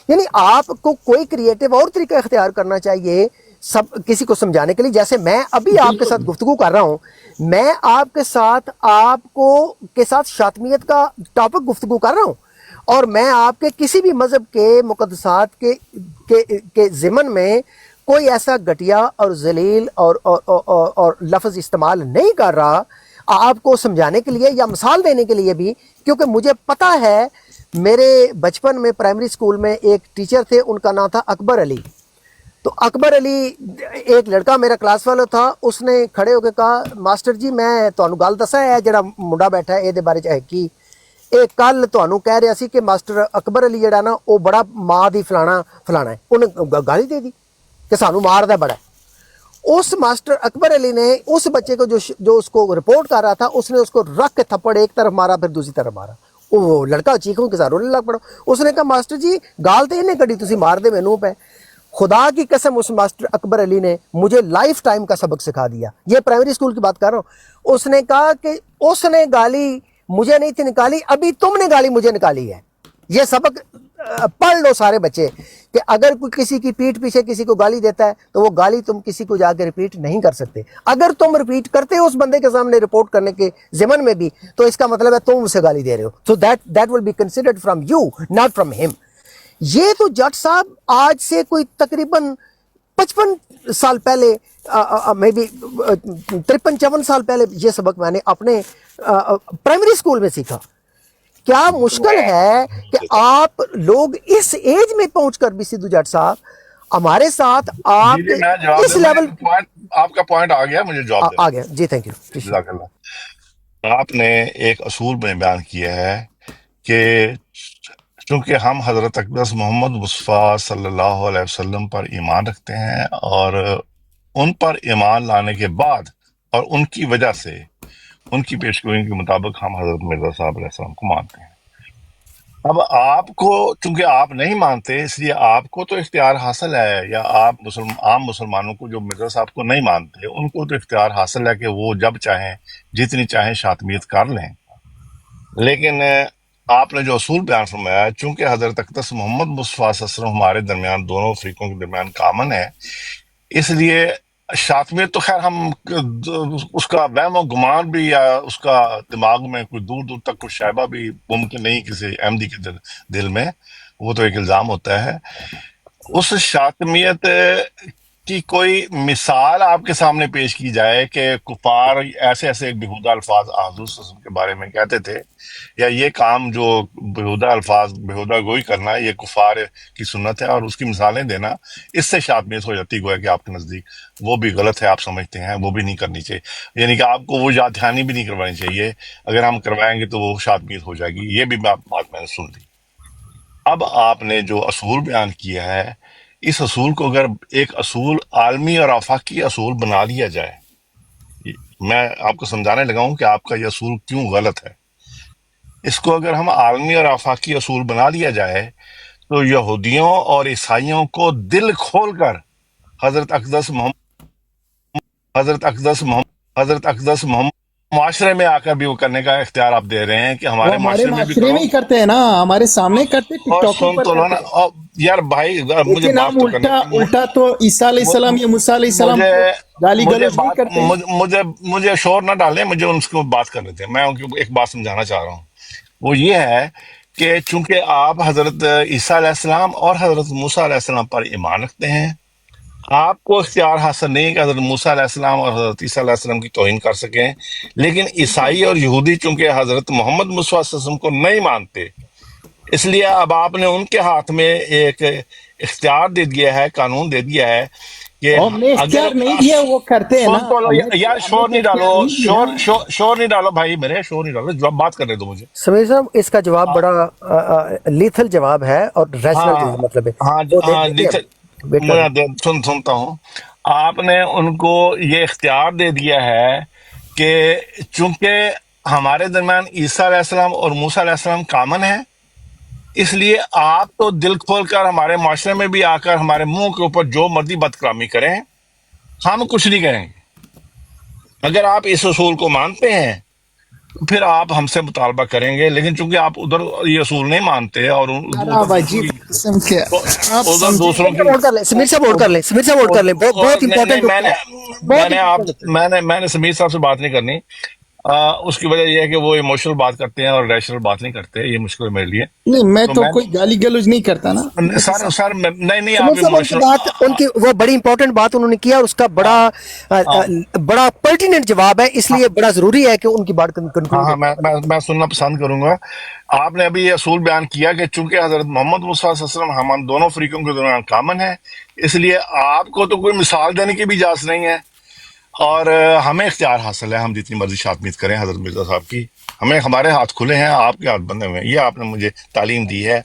یعنی آپ کو کوئی کریٹو اور طریقہ اختیار کرنا چاہیے سب کسی کو سمجھانے کے لیے. جیسے میں ابھی آپ کے ساتھ گفتگو کر رہا ہوں, میں آپ کے ساتھ شاطمیت کا ٹاپک گفتگو کر رہا ہوں, اور میں آپ کے کسی بھی مذہب کے مقدسات کے ضمن میں کوئی ایسا گھٹیا اور ذلیل اور لفظ استعمال نہیں کر رہا, آپ کو سمجھانے کے لیے یا مثال دینے کے لیے بھی, کیونکہ مجھے پتہ ہے میرے بچپن میں پرائمری اسکول میں ایک ٹیچر تھے, ان کا نام تھا اکبر علی. تو اکبر علی, ایک لڑکا میرا کلاس والا تھا, اس نے کھڑے ہو کے کہا, ماسٹر جی میں تانوں گل دسا ہے جڑا منڈا بیٹھا ہے یہ بارے ہے کی, ایک کل تانوں کہہ رہا سی کہ ماسٹر اکبر علی جڑا نا وہ بڑا ماں دی فلانا ہے, انہیں گالی دے دی کہ سانوں ماردا بڑا ہے. اس ماسٹر اکبر علی نے اس بچے کو جو اس کو رپورٹ کر رہا تھا, اس نے اس کو رکھ کے تھپڑ ایک طرف مارا پھر دوسری طرف مارا. وہ لڑکا چیخوں کے ساتھ رونے لگ پڑا. اس نے کہا ماسٹر جی گال تو انہیں کڑی تسی مار دے مینوں پہ. خدا کی قسم اس ماسٹر اکبر علی نے مجھے لائف ٹائم کا سبق سکھا دیا. یہ پرائمری اسکول کی بات کر رہا ہوں. اس نے کہا کہ اس نے گالی مجھے نہیں تھی نکالی, ابھی تم نے گالی مجھے نکالی ہے. یہ سبق پڑھ لو سارے بچے کہ اگر کوئی کسی کی پیٹھ پیچھے کسی کو گالی دیتا ہے تو وہ گالی تم کسی کو جا کے ریپیٹ نہیں کر سکتے. اگر تم ریپیٹ کرتے ہو اس بندے کے سامنے رپورٹ کرنے کے ضمن میں بھی, تو اس کا مطلب ہے تم اسے گالی دے رہے ہو. So that will be considered from you, not from ہم. یہ تو جٹ صاحب آج سے کوئی تقریباً 55 سال پہلے, مے بی 53-54 سال پہلے یہ سبق میں نے اپنے پرائمری اسکول میں سیکھا. کیا مشکل ہے کہ آپ لوگ اس ایج میں پہنچ کر بھی سدھو جٹ صاحب ہمارے ساتھ آپ میں جواب اس لیول, آپ کا پوائنٹ آ گیا, مجھے جواب آ گیا جی. Thank you. جزاک اللہ. آپ نے ایک اصول میں بیان کیا ہے کہ چونکہ ہم حضرت اقدس محمد مصطفیٰ صلی اللہ علیہ وسلم پر ایمان رکھتے ہیں, اور ان پر ایمان لانے کے بعد اور ان کی وجہ سے ان کی پیشگوئی کے مطابق ہم حضرت مرزا صاحب علیہ السلام کو مانتے ہیں. اب آپ کو چونکہ آپ نہیں مانتے, اس لیے آپ کو تو اختیار حاصل ہے, یا آپ عام مسلمانوں کو جو مرزا صاحب کو نہیں مانتے ان کو تو اختیار حاصل ہے کہ وہ جب چاہیں جتنی چاہیں شاطمیت کر لیں. لیکن آپ نے جو اصول بیان فرمایا ہے, چونکہ حضرت اقدس محمد مصطفیٰ صلی اللہ علیہ وسلم ہمارے درمیان, دونوں فریقوں کے درمیان کامن ہے, اس لیے شاطمیت تو خیر ہم اس کا وہم و گمان بھی یا اس کا دماغ میں کوئی دور دور تک کوئی شائبہ بھی ممکن نہیں کسی احمدی کے دل میں, وہ تو ایک الزام ہوتا ہے. اس شاطمیت کی کوئی مثال آپ کے سامنے پیش کی جائے کہ کفار ایسے ایسے بےہودہ الفاظ حضور صلی اللہ علیہ وسلم کے بارے میں کہتے تھے, یا یہ کام جو بےہودہ الفاظ بےہودہ گوئی کرنا یہ کفار کی سنت ہے, اور اس کی مثالیں دینا, اس سے شاطمیت ہو جاتی گویا کہ آپ کے نزدیک وہ بھی غلط ہے, آپ سمجھتے ہیں وہ بھی نہیں کرنی چاہیے, یعنی کہ آپ کو وہ یاد دہانی بھی نہیں کروانی چاہیے, اگر ہم کروائیں گے تو وہ شاطمیت ہو جائے گی. یہ بھی بات میں نے سن لی. اب آپ نے جو اصول بیان کیا ہے, اس اصول کو اگر ایک اصول عالمی اور آفاقی اصول بنا لیا جائے, میں آپ کو سمجھانے لگا ہوں کہ آپ کا یہ اصول کیوں غلط ہے. اس کو اگر ہم عالمی اور آفاقی اصول بنا لیا جائے تو یہودیوں اور عیسائیوں کو دل کھول کر حضرت اقدس محمد معاشرے میں آ کر بھی وہ کرنے کا اختیار آپ دے رہے ہیں کہ وہ ہمارے ہمارے معاشرے میں بھی معاشرے کرو. میں ہی کرتے ہیں نا, ہمارے سامنے کرتے, ٹک اور ٹاک سن پر تو لو نا, کرتے. اور یار بھائی مجھے لیکن بات ہم تو کرنے, الٹا تو عیسیٰ علیہ السلام یا موسیٰ علیہ السلام مجھے کو گالی مجھے گلوچ نہیں بات کرتے. مجھے شور نہ ڈالیں, مجھے ان کو بات کرنے تھے. میں ان کو ایک بات سمجھانا چاہ رہا ہوں, وہ یہ ہے کہ چونکہ آپ حضرت عیسیٰ علیہ السلام اور حضرت موسیٰ علیہ السلام پر ایمان رکھتے ہیں, آپ کو اختیار حاصل نہیں کہ حضرت موسیٰ علیہ السلام اور حضرت عیسیٰ علیہ السلام کی توہین کر سکیں. لیکن عیسائی اور یہودی چونکہ حضرت محمد مصطفیٰ صلی اللہ علیہ وسلم کو نہیں مانتے, اس لیے اب آپ نے ان کے ہاتھ میں ایک اختیار دے دیا ہے, قانون دے دیا ہے کہ اور میں اختیار نہیں دیا، وہ کرتے ہیں نا. سن تو لو یار، شور نہیں ڈالو، شور نہیں ڈالو بھائی میرے، شور نہیں ڈالو، جواب بات کرنے دو مجھے. سمیر صاحب اس کا جواب بڑا لیتھل جواب ہے اور ریشنل ہاں مطلب ہے. ہاں وہ ہاں جی، دیتے ہیں ویٹ کریں. میں سنتا ہوں. آپ نے ان کو یہ اختیار دے دیا ہے کہ چونکہ ہمارے درمیان عیسیٰ علیہ السلام اور موسیٰ علیہ السلام کامن ہے، اس لیے آپ تو دل کھول کر ہمارے معاشرے میں بھی آ کر ہمارے منہ کے اوپر جو مرضی بد کلامی کریں، ہم کچھ نہیں کہیں گے. اگر آپ اس اصول کو مانتے ہیں تو پھر آپ ہم سے مطالبہ کریں گے، لیکن چونکہ آپ ادھر یہ اصول نہیں مانتے اور ادھر آپ دوسروں عجیب کی قسم کے آپ ادھر سمجھے. دوسروں کی ووٹ کر لیں سمیر صاحب، ووٹ کر لیں سمیر صاحب، ووٹ کر لیں. بہت نہیں امپورٹنٹ میں نے بہت امپورٹنٹ. میں نے سمیر صاحب سے بات نہیں کرنی. اس کی وجہ یہ ہے کہ وہ ایموشنل بات کرتے ہیں اور ریشنل بات نہیں کرتے. یہ مشکل ہے میرے لیے. نہیں، میں تو تو میں کوئی گالی گلوج نہیں کرتا نا. سر نہیں آپ سمیر صاحب ان کی ایموشنل. بات، ان کی وہ بڑی امپورٹنٹ بات انہوں نے کیا اور اس کا بڑا پرٹیننٹ جواب ہے، اس لیے بڑا ضروری ہے کہ ان کی بات کنکلوڈ ہاں ہو. میں سننا پسند کروں گا. آپ نے ابھی یہ اصول بیان کیا کہ چونکہ حضرت محمد مصطفیٰ صلی اللہ علیہ وسلم ہم دونوں فریقوں کے درمیان کامن ہے، اس لیے آپ کو تو کوئی مثال دینے کی بھی اجازت نہیں ہے، اور ہمیں اختیار حاصل ہے، ہم جتنی مرضی شاتمیت کریں حضرت مرزا صاحب کی. ہمارے ہاتھ کھلے ہیں، آپ کے ہاتھ بندے ہوئے ہیں. یہ آپ نے مجھے تعلیم دی ہے،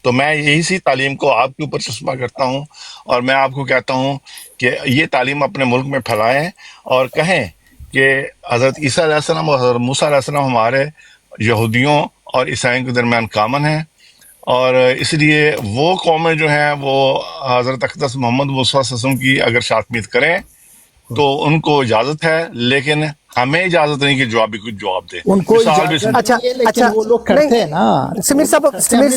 تو میں یہی سی تعلیم کو آپ کے اوپر چسپاں کرتا ہوں، اور میں آپ کو کہتا ہوں کہ یہ تعلیم اپنے ملک میں پھیلائیں اور کہیں کہ حضرت عیسیٰ علیہ السلام اور حضرت موسیٰ علیہ السلام ہمارے یہودیوں اور عیسائیوں کے درمیان کامن ہیں، اور اس لیے وہ قومیں جو ہیں وہ حضرت اقدس محمد مصطفیٰ صلی اللہ علیہ وسلم کی اگر شاتمیت کریں تو ان کو اجازت ہے، لیکن ہمیں اجازت نہیں کہ کچھ جواب دے. ان کو مثال بھی اجازت اچھا نہیں ہے، لیکن اچھا وہ لوگ کرتے ہیں نا. سمیر صاحب اس کا میں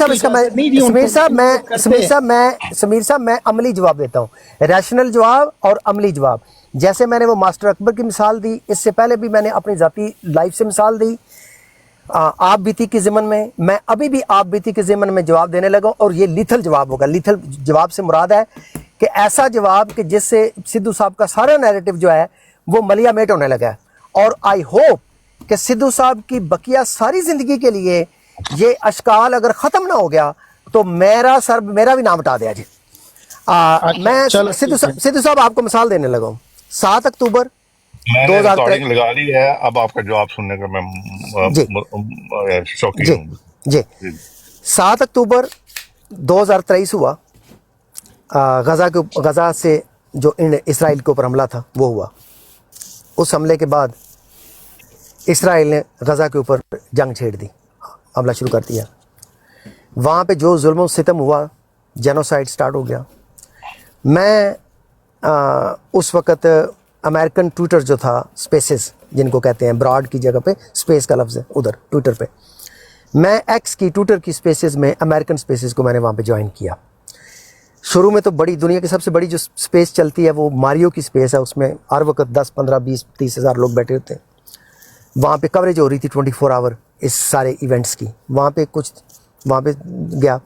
سمیر صاحب میں عملی جواب دیتا ہوں، ریشنل جواب اور عملی جواب. جیسے میں نے وہ ماسٹر اکبر کی مثال دی، اس سے پہلے بھی میں نے اپنی ذاتی لائف سے مثال دی آپ بیتی کے ضمن میں. میں ابھی بھی آپ بیتی کے ضمن میں جواب دینے لگا ہوں، اور یہ لیتھل جواب ہوگا. لیتھل جواب سے مراد ہے کہ ایسا جواب کہ جس سے سدھو صاحب کا سارا نیریٹو جو ہے وہ ملیا میٹ ہونے لگا ہے. اور آئی ہوپ کہ سدھو صاحب کی بقیہ ساری زندگی کے لیے یہ اشکال اگر ختم نہ ہو گیا تو میرا بھی نام ہٹا دیا جی. میں سدھو صاحب آپ کو مثال دینے لگا ہوں. 7 اکتوبر میں نے 2023 ریکارڈنگ لگا لی ہے، اب آپ کا جواب سننے کا جی میں شوقی جی ہوں. جی 7 اکتوبر 2023 ہوا. غزہ سے جو اسرائیل کے اوپر حملہ تھا وہ ہوا. اس حملے کے بعد اسرائیل نے غزہ کے اوپر جنگ چھیڑ دی، حملہ شروع کر دیا. وہاں پہ جو ظلم و ستم ہوا، جینوسائیڈ سٹارٹ ہو گیا. میں اس وقت امریکن ٹویٹر جو تھا، سپیسز جن کو کہتے ہیں، براڈ کی جگہ پہ سپیس کا لفظ ہے ادھر ٹویٹر پہ، میں ایکس کی ٹویٹر کی سپیسز میں امریکن سپیسز کو میں نے وہاں پہ جوائن کیا. شروع میں تو بڑی دنیا کی سب سے بڑی جو سپیس چلتی ہے وہ ماریو کی سپیس ہے، اس میں ہر وقت 10 15 20 30 ہزار لوگ بیٹھے ہوتے ہیں. وہاں پہ کوریج ہو رہی تھی 24 آور اس سارے ایونٹس کی. وہاں پہ گیا.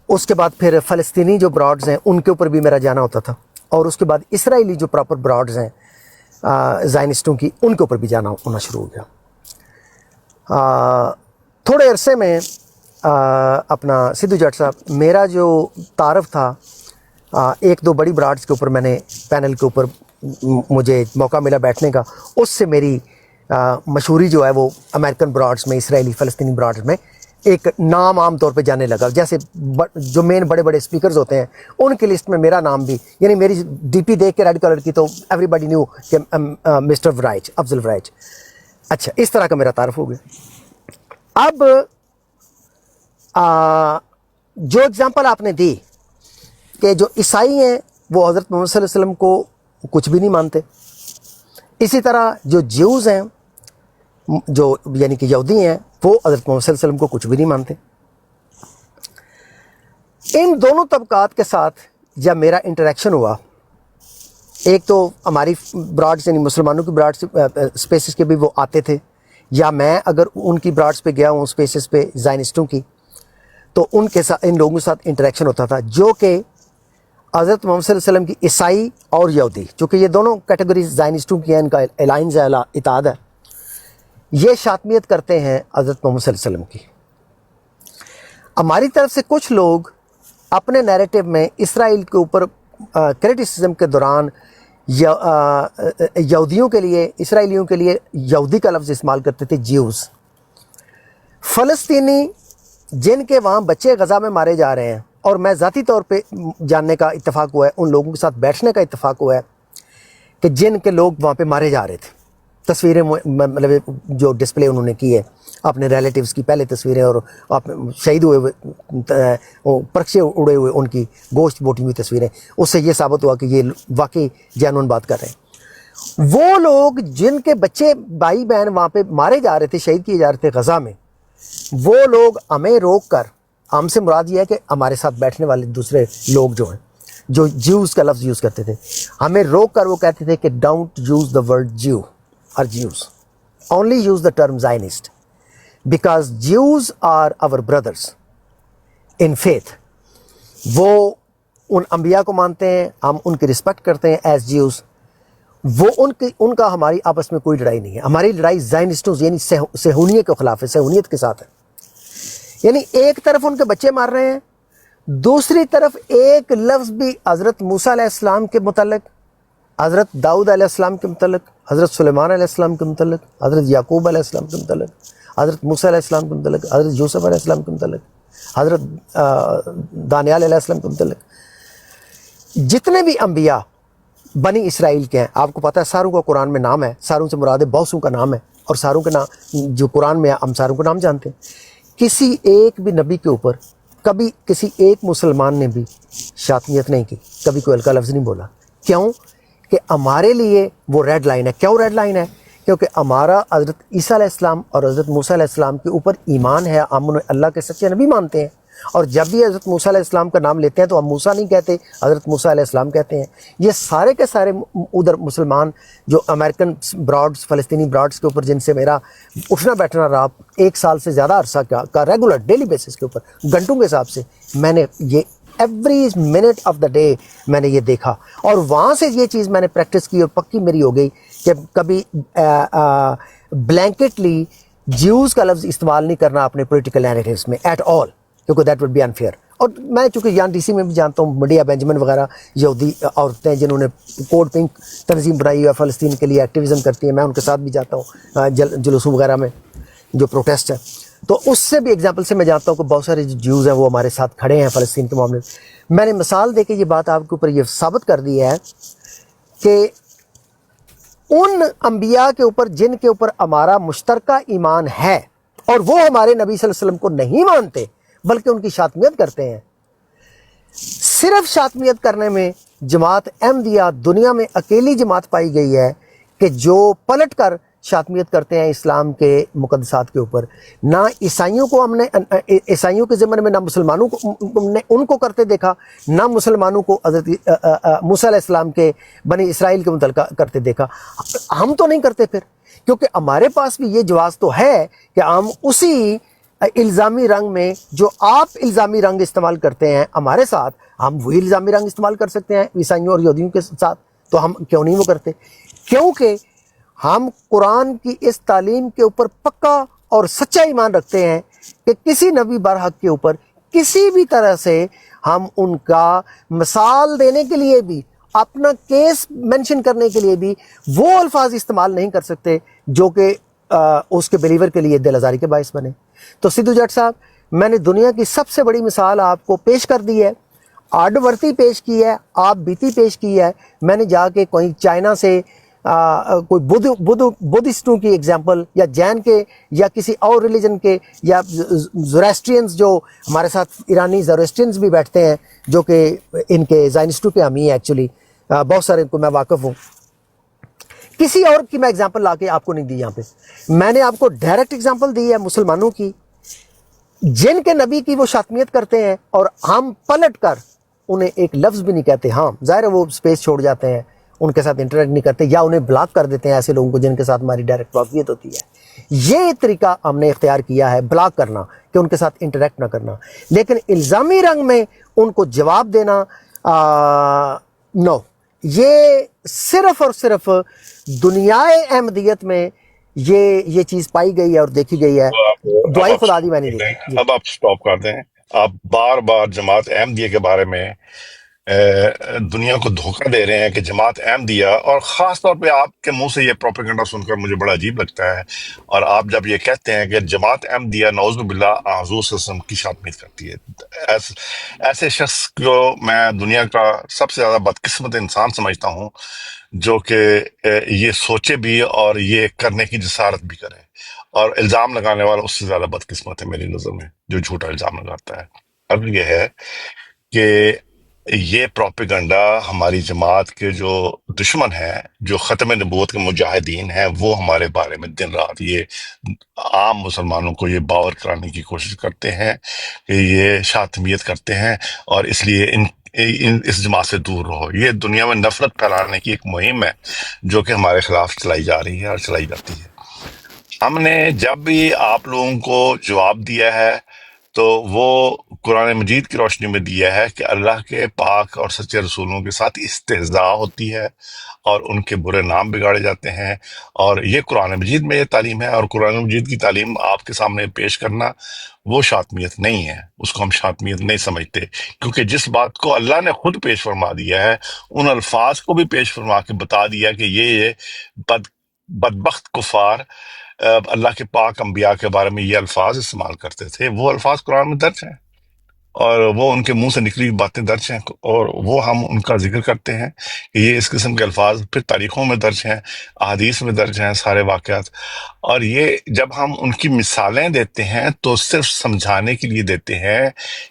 اس کے بعد پھر فلسطینی جو براڈز ہیں ان کے اوپر بھی میرا جانا ہوتا تھا، اور اس کے بعد اسرائیلی جو پراپر براڈز ہیں زائنسٹوں کی، ان کے اوپر بھی جانا ہونا شروع ہو گیا. تھوڑے عرصے میں اپنا سدھو جٹ صاحب، میرا جو تعارف تھا 1-2 بڑی براڈز کے اوپر، میں نے پینل کے اوپر مجھے موقع ملا بیٹھنے کا، اس سے میری مشہوری جو ہے وہ امریکن براڈز میں، اسرائیلی فلسطینی براڈز میں ایک نام عام طور پہ جانے لگا. جیسے جو مین بڑے بڑے اسپیکرز ہوتے ہیں ان کی لسٹ میں میرا نام بھی، یعنی میری ڈی پی دیکھ کے ریڈ کلر کی تو ایوری بڈی نیو کہ مسٹر ورائچ، افضل ورائچ. اچھا، اس طرح کا میرا تعارف ہو گیا. اب جو اگزامپل آپ نے دی کہ جو عیسائی ہیں وہ حضرت محمد صلی اللہ علیہ وسلم کو کچھ بھی نہیں مانتے، اسی طرح جو جیوز ہیں، جو یعنی کہ یہودی ہیں، وہ حضرت محمد صلی اللہ علیہ وسلم کو کچھ بھی نہیں مانتے. ان دونوں طبقات کے ساتھ جب میرا انٹریکشن ہوا، ایک تو ہماری براڈز یعنی مسلمانوں کی براڈز سپیسز کے بھی وہ آتے تھے، یا میں اگر ان کی براڈز پہ گیا ہوں سپیسز پہ زائنسٹوں کی، تو ان کے ساتھ، ان لوگوں کے ساتھ انٹریکشن ہوتا تھا جو کہ حضرت محمد صلی اللہ علیہ وسلم کی عیسائی اور یہودی، چونکہ یہ دونوں کیٹیگریز زائنسٹوں کی ہیں، ان کا الائنس ہے، اتحاد ہے، یہ شاتمیت کرتے ہیں حضرت محمد صلی اللہ علیہ وسلم کی. ہماری طرف سے کچھ لوگ اپنے نیریٹو میں اسرائیل کے اوپر کریٹیسزم کے دوران یہودیوں کے لیے، اسرائیلیوں کے لیے یہودی کا لفظ استعمال کرتے تھے جیوز. فلسطینی جن کے وہاں بچے غزہ میں مارے جا رہے ہیں، اور میں ذاتی طور پہ جاننے کا اتفاق ہوا ہے، ان لوگوں کے ساتھ بیٹھنے کا اتفاق ہوا ہے کہ جن کے لوگ وہاں پہ مارے جا رہے تھے. تصویریں مطلب جو ڈسپلے انہوں نے کی ہے اپنے ریلیٹیوز کی پہلے تصویریں، اور شہید ہوئے ہوئے پرچے اڑے ہوئے ان کی گوشت بوٹی ہوئی تصویریں، اس سے یہ ثابت ہوا کہ یہ واقعی جینون بات کر رہے ہیں. وہ لوگ جن کے بچے بھائی بہن وہاں پہ مارے جا رہے تھے، شہید کیے جا رہے تھے غزہ میں، وہ لوگ ہمیں روک کر، ہم سے مراد یہ ہے کہ ہمارے ساتھ بیٹھنے والے دوسرے لوگ جو ہیں، جو جیوز کا لفظ یوز کرتے تھے، ہمیں روک کر وہ کہتے تھے کہ don't use the word Jew اور Jews, only use the term Zionist because Jews are our brothers in faith. وہ ان انبیاء کو مانتے ہیں، ہم ان کی رسپیکٹ کرتے ہیں ایز جیوز. وہ ان کا ہماری آپس میں کوئی لڑائی نہیں ہے. ہماری لڑائی زائنسٹوں یعنی صہیونیت کے خلاف ہے، صہیونیت کے ساتھ ہے. یعنی ایک طرف ان کے بچے مار رہے ہیں، دوسری طرف ایک لفظ بھی حضرت موسیٰ علیہ السلام کے متعلق، حضرت داؤد علیہ السلام کے متعلق، حضرت سلیمان علیہ السلام کے متعلق، حضرت یعقوب علیہ السلام کے متعلق، حضرت موسیٰ علیہ السلام کے متعلق، حضرت یوسف علیہ السلام کے متعلق، حضرت دانیال علیہ السلام کے متعلق، جتنے بھی انبیاء بنی اسرائیل کے ہیں. آپ کو پتہ ہے ساروں کا قرآن میں نام ہے، ساروں سے مراد بہسوں کا نام ہے، اور ساروں کے نام جو قرآن میں ہم ساروں کا نام جانتے ہیں. کسی ایک بھی نبی کے اوپر کبھی کسی ایک مسلمان نے بھی شاتمیت نہیں کی، کبھی کوئی ہلکا لفظ نہیں بولا. کیوں؟ کہ ہمارے لیے وہ ریڈ لائن ہے. کیوں ریڈ لائن ہے؟ کیونکہ ہمارا حضرت عیسیٰ علیہ السلام اور حضرت موسیٰ علیہ السلام کے اوپر ایمان ہے، ہم انہیں اللہ کے سچے نبی مانتے ہیں. اور جب بھی حضرت موسیٰ علیہ السلام کا نام لیتے ہیں تو ہم موسیٰ نہیں کہتے، حضرت موسیٰ علیہ السلام کہتے ہیں. یہ سارے کے سارے ادھر مسلمان جو امریکن براڈز، فلسطینی براڈز کے اوپر جن سے میرا اٹھنا بیٹھنا رہا 1 سال سے زیادہ عرصہ کا ریگولر ڈیلی بیسس کے اوپر گھنٹوں کے حساب سے، میں نے یہ every minute of the day میں نے یہ دیکھا. اور وہاں سے یہ چیز میں نے پریکٹس کی اور پکی میری ہو گئی کہ کبھی بلینکٹلی جیوز کا لفظ استعمال نہیں کرنا اپنے پولیٹیکل نیریٹیوز میں ایٹ آل، کیونکہ دیٹ وڈ بی انفیئر. اور میں چونکہ یہاں ڈی سی میں بھی جانتا ہوں مڈیا بینجمن وغیرہ یہودی عورتیں جنہوں نے کوڈ پنک تنظیم بنائی ہے، فلسطین کے لیے ایکٹیویزم کرتی ہیں، میں ان کے ساتھ بھی جاتا ہوں جلوسوں وغیرہ میں جو پروٹیسٹ ہے. تو اس سے بھی ایگزامپل سے میں جانتا ہوں کہ بہت سارے جو جیوز ہیں وہ ہمارے ساتھ کھڑے ہیں فلسطین کے معاملے میں. میں نے مثال دے کے یہ بات آپ کے اوپر یہ ثابت کر دی ہے کہ ان انبیاء کے اوپر جن کے اوپر ہمارا مشترکہ ایمان ہے اور وہ ہمارے نبی صلی اللہ علیہ وسلم کو نہیں مانتے بلکہ ان کی شاتمیت کرتے ہیں. صرف شاتمیت کرنے میں جماعت احمدیہ دنیا میں اکیلی جماعت پائی گئی ہے کہ جو پلٹ کر شاتمیت کرتے ہیں اسلام کے مقدسات کے اوپر. نہ عیسائیوں کو ہم نے عیسائیوں کے ضمن میں، نہ مسلمانوں کو نے ان کو کرتے دیکھا، نہ مسلمانوں کو حضرت موسیٰ علیہ السلام کے بنی اسرائیل کے متعلقہ کرتے دیکھا. ہم تو نہیں کرتے پھر، کیونکہ ہمارے پاس بھی یہ جواز تو ہے کہ ہم اسی الزامی رنگ میں جو آپ الزامی رنگ استعمال کرتے ہیں ہمارے ساتھ، ہم وہی الزامی رنگ استعمال کر سکتے ہیں عیسائیوں اور یہودیوں کے ساتھ. تو ہم کیوں نہیں وہ کرتے؟ کیونکہ ہم قرآن کی اس تعلیم کے اوپر پکا اور سچا ایمان رکھتے ہیں کہ کسی نبی برحق کے اوپر کسی بھی طرح سے ہم ان کا مثال دینے کے لیے بھی، اپنا کیس مینشن کرنے کے لیے بھی وہ الفاظ استعمال نہیں کر سکتے جو کہ اس کے بلیور کے لیے دل آزاری کے باعث بنے. تو سدھو جٹ صاحب، میں نے دنیا کی سب سے بڑی مثال آپ کو پیش کر دی ہے، آرڈورتی پیش کی ہے، آپ بیتی پیش کی ہے. میں نے جا کے کوئی چائنا سے کوئی بدھسٹوں کی ایگزامپل، یا جین کے، یا کسی اور ریلیجن کے، یا زوریسٹرینز جو ہمارے ساتھ ایرانی زوریسٹرینز بھی بیٹھتے ہیں جو کہ ان کے زائنسٹوں کے حامی ہیں. ایکچولی بہت سارے کو میں واقف ہوں. کسی اور کی میں ایگزامپل لا کے آپ کو نہیں دی. یہاں پہ میں نے آپ کو ڈائریکٹ ایگزامپل دی ہے مسلمانوں کی جن کے نبی کی وہ شاتمیت کرتے ہیں اور ہم پلٹ کر انہیں ایک لفظ بھی نہیں کہتے. ہاں ظاہر ہے وہ اسپیس چھوڑ جاتے ہیں، ان کے ساتھ انٹریکٹ نہیں کرتے، یا انہیں بلاک کر دیتے ہیں ایسے لوگوں کو جن کے ساتھ ہماری ڈائریکٹ واقفیت ہوتی ہے. یہ طریقہ ہم نے اختیار کیا ہے، بلاک کرنا، کہ ان کے ساتھ انٹریکٹ نہ کرنا. لیکن الزامی رنگ میں ان کو جواب دینا نو، یہ صرف اور صرف دنیائے احمدیت میں یہ چیز پائی گئی ہے اور دیکھی گئی ہے. دعائی خدا دی میں نہیں دیکھی. اب آپ سٹاپ کر دیں. آپ بار بار جماعت احمدیہ کے بارے میں دنیا کو دھوکہ دے رہے ہیں کہ جماعت احمدیہ، اور خاص طور پہ آپ کے منہ سے یہ پروپیگنڈا سن کر مجھے بڑا عجیب لگتا ہے، اور آپ جب یہ کہتے ہیں کہ جماعت احمدیہ نعوذ باللہ حضور صلی اللہ علیہ وسلم کی شاتمیت کرتی ہے، ایسے شخص کو میں دنیا کا سب سے زیادہ بدقسمت انسان سمجھتا ہوں، جو کہ یہ سوچے بھی اور یہ کرنے کی جسارت بھی کرے، اور الزام لگانے والا اس سے زیادہ بدقسمت ہے میری نظر میں، جو جھوٹا الزام لگاتا ہے۔ اب یہ ہے کہ یہ پروپیگنڈا ہماری جماعت کے جو دشمن ہیں، جو ختم نبوت کے مجاہدین ہیں، وہ ہمارے بارے میں دن رات یہ عام مسلمانوں کو یہ باور کرانے کی کوشش کرتے ہیں کہ یہ شاطمیت کرتے ہیں، اور اس لیے اس جماعت سے دور رہو۔ یہ دنیا میں نفرت پھیلانے کی ایک مہم ہے جو کہ ہمارے خلاف چلائی جا رہی ہے اور چلائی جاتی ہے۔ ہم نے جب بھی آپ لوگوں کو جواب دیا ہے تو وہ قرآن مجید کی روشنی میں دیا ہے کہ اللہ کے پاک اور سچے رسولوں کے ساتھ استہزاء ہوتی ہے اور ان کے برے نام بگاڑے جاتے ہیں، اور یہ قرآن مجید میں یہ تعلیم ہے، اور قرآن مجید کی تعلیم آپ کے سامنے پیش کرنا وہ شاطمیت نہیں ہے، اس کو ہم شاطمیت نہیں سمجھتے، کیونکہ جس بات کو اللہ نے خود پیش فرما دیا ہے، ان الفاظ کو بھی پیش فرما کے بتا دیا کہ یہ بدبخت کفار اللہ کے پاک انبیاء کے بارے میں یہ الفاظ استعمال کرتے تھے، وہ الفاظ قرآن میں درج ہیں، اور وہ ان کے منہ سے نکلی ہوئی باتیں درج ہیں، اور وہ ہم ان کا ذکر کرتے ہیں کہ یہ اس قسم کے الفاظ پھر تاریخوں میں درج ہیں، احادیث میں درج ہیں، سارے واقعات۔ اور یہ جب ہم ان کی مثالیں دیتے ہیں تو صرف سمجھانے کے لیے دیتے ہیں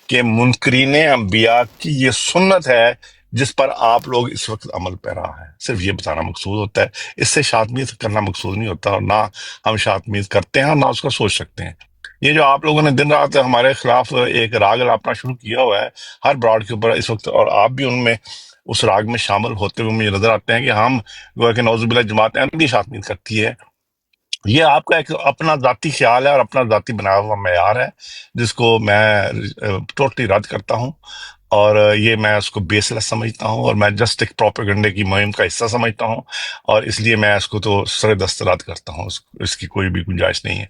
کہ منکرین انبیاء کی یہ سنت ہے جس پر آپ لوگ اس وقت عمل پیرا ہیں، صرف یہ بتانا مقصود ہوتا ہے، اس سے شاطمیت کرنا مقصود نہیں ہوتا، اور نہ ہم شاطمیت کرتے ہیں اور نہ اس کا سوچ سکتے ہیں۔ یہ جو آپ لوگوں نے دن رات ہمارے خلاف ایک راگ الاپنا شروع کیا ہوا ہے ہر براڈ کے اوپر اس وقت، اور آپ بھی ان میں اس راگ میں شامل ہوتے ہوئے مجھے نظر آتے ہیں کہ ہم گویا کہ نعوذ باللہ جماعت احمدی شاطمیت کرتی ہے، یہ آپ کا ایک اپنا ذاتی خیال ہے اور اپنا ذاتی بنایا ہوا معیار ہے، جس کو میں ٹوٹلی رد کرتا ہوں، اور یہ میں اس کو بیس لیس سمجھتا ہوں، اور میں جسٹ ایک پروپیگنڈے کی مہم کا حصہ سمجھتا ہوں، اور اس لیے میں اس کو تو سر دست رد کرتا ہوں، اس کی کوئی بھی گنجائش نہیں ہے۔